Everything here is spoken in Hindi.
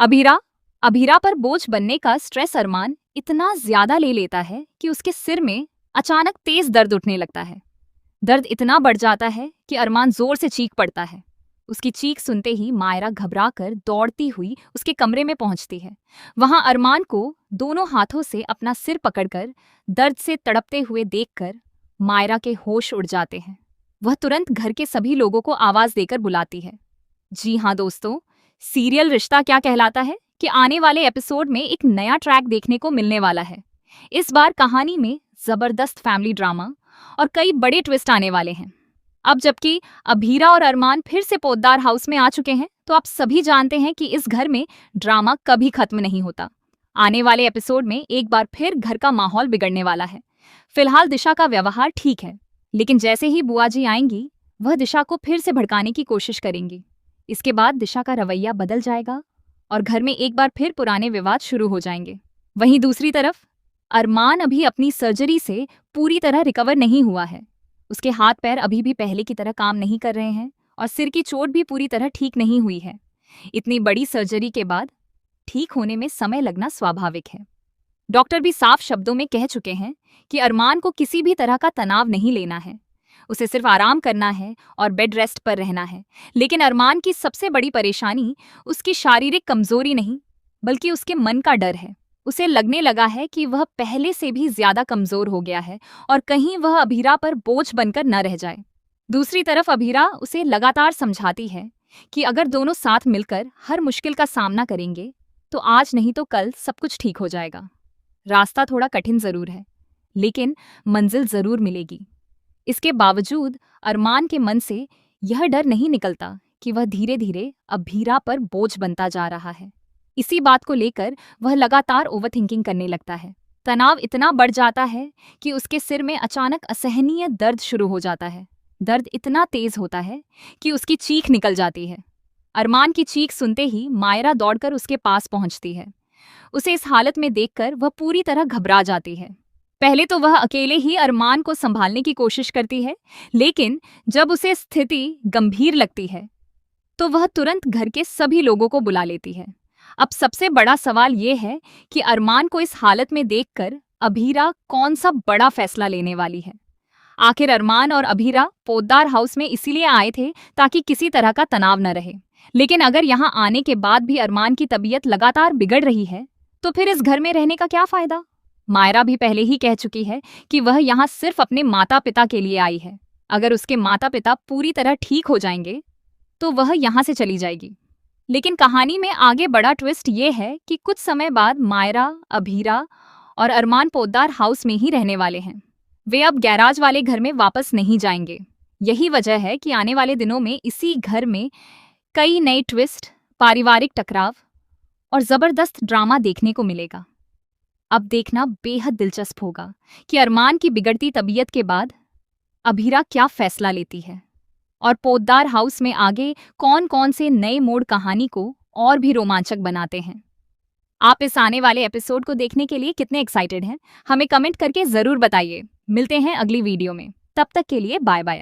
अभीरा अभीरा पर बोझ बनने का स्ट्रेस अरमान इतना ज्यादा ले लेता है कि उसके सिर में अचानक तेज दर्द उठने लगता है। दर्द इतना बढ़ जाता है कि अरमान जोर से चीख पड़ता है। उसकी चीख सुनते ही मायरा घबरा कर दौड़ती हुई उसके कमरे में पहुंचती है। वहां अरमान को दोनों हाथों से अपना सिर पकड़कर दर्द से तड़पते हुए देखकर मायरा के होश उड़ जाते हैं। वह तुरंत घर के सभी लोगों को आवाज देकर बुलाती है। जी हाँ दोस्तों, सीरियल रिश्ता क्या कहलाता है कि आने वाले एपिसोड में एक नया ट्रैक देखने को मिलने वाला है। इस बार कहानी में जबरदस्त फैमिली ड्रामा और कई बड़े ट्विस्ट आने वाले हैं। अब जबकि अभीरा और अरमान फिर से पोद्दार हाउस में आ चुके हैं, तो आप सभी जानते हैं कि इस घर में ड्रामा कभी खत्म नहीं होता। आने वाले एपिसोड में एक बार फिर घर का माहौल बिगड़ने वाला है। फिलहाल दिशा का व्यवहार ठीक है, लेकिन जैसे ही बुआ जी आएंगी वह दिशा को फिर से भड़काने की कोशिश करेंगी। इसके बाद दिशा का रवैया बदल जाएगा और घर में एक बार फिर पुराने विवाद शुरू हो जाएंगे। वहीं दूसरी तरफ अरमान अभी अपनी सर्जरी से पूरी तरह रिकवर नहीं हुआ है। उसके हाथ पैर अभी भी पहले की तरह काम नहीं कर रहे हैं और सिर की चोट भी पूरी तरह ठीक नहीं हुई है। इतनी बड़ी सर्जरी के बाद ठीक होने में समय लगना स्वाभाविक है। डॉक्टर भी साफ शब्दों में कह चुके हैं कि अरमान को किसी भी तरह का तनाव नहीं लेना है, उसे सिर्फ आराम करना है और बेड रेस्ट पर रहना है। लेकिन अरमान की सबसे बड़ी परेशानी उसकी शारीरिक कमजोरी नहीं, बल्कि उसके मन का डर है। उसे लगने लगा है कि वह पहले से भी ज्यादा कमजोर हो गया है और कहीं वह अभीरा पर बोझ बनकर न रह जाए। दूसरी तरफ अभीरा उसे लगातार समझाती है कि अगर दोनों साथ मिलकर हर मुश्किल का सामना करेंगे तो आज नहीं तो कल सब कुछ ठीक हो जाएगा। रास्ता थोड़ा कठिन जरूर है, लेकिन मंजिल जरूर मिलेगी। इसके बावजूद अरमान के मन से यह डर नहीं निकलता कि वह धीरे धीरे अभीरा पर बोझ बनता जा रहा है। इसी बात को लेकर वह लगातार ओवरथिंकिंग करने लगता है। तनाव इतना बढ़ जाता है कि उसके सिर में अचानक असहनीय दर्द शुरू हो जाता है। दर्द इतना तेज होता है कि उसकी चीख निकल जाती है। अरमान की चीख सुनते ही मायरा दौड़कर उसके पास पहुंचती है। उसे इस हालत में देखकर वह पूरी तरह घबरा जाती है। पहले तो वह अकेले ही अरमान को संभालने की कोशिश करती है, लेकिन जब उसे स्थिति गंभीर लगती है तो वह तुरंत घर के सभी लोगों को बुला लेती है। अब सबसे बड़ा सवाल ये है कि अरमान को इस हालत में देखकर अभीरा कौन सा बड़ा फैसला लेने वाली है। आखिर अरमान और अभीरा पोद्दार हाउस में इसीलिए आए थे ताकि किसी तरह का तनाव न रहे। लेकिन अगर यहाँ आने के बाद भी अरमान की तबीयत लगातार बिगड़ रही है तो फिर इस घर में रहने का क्या फायदा। मायरा भी पहले ही कह चुकी है कि वह यहाँ सिर्फ अपने माता पिता के लिए आई है। अगर उसके माता पिता पूरी तरह ठीक हो जाएंगे तो वह यहाँ से चली जाएगी। लेकिन कहानी में आगे बड़ा ट्विस्ट ये है कि कुछ समय बाद मायरा, अभीरा और अरमान पोद्दार हाउस में ही रहने वाले हैं। वे अब गैराज वाले घर में वापस नहीं जाएंगे। यही वजह है कि आने वाले दिनों में इसी घर में कई नए ट्विस्ट, पारिवारिक टकराव और जबरदस्त ड्रामा देखने को मिलेगा। अब देखना बेहद दिलचस्प होगा कि अरमान की बिगड़ती तबीयत के बाद अभीरा क्या फैसला लेती है और पोद्दार हाउस में आगे कौन कौन से नए मोड़ कहानी को और भी रोमांचक बनाते हैं। आप इस आने वाले एपिसोड को देखने के लिए कितने एक्साइटेड हैं, हमें कमेंट करके जरूर बताइए। मिलते हैं अगली वीडियो में, तब तक के लिए बाय बाय।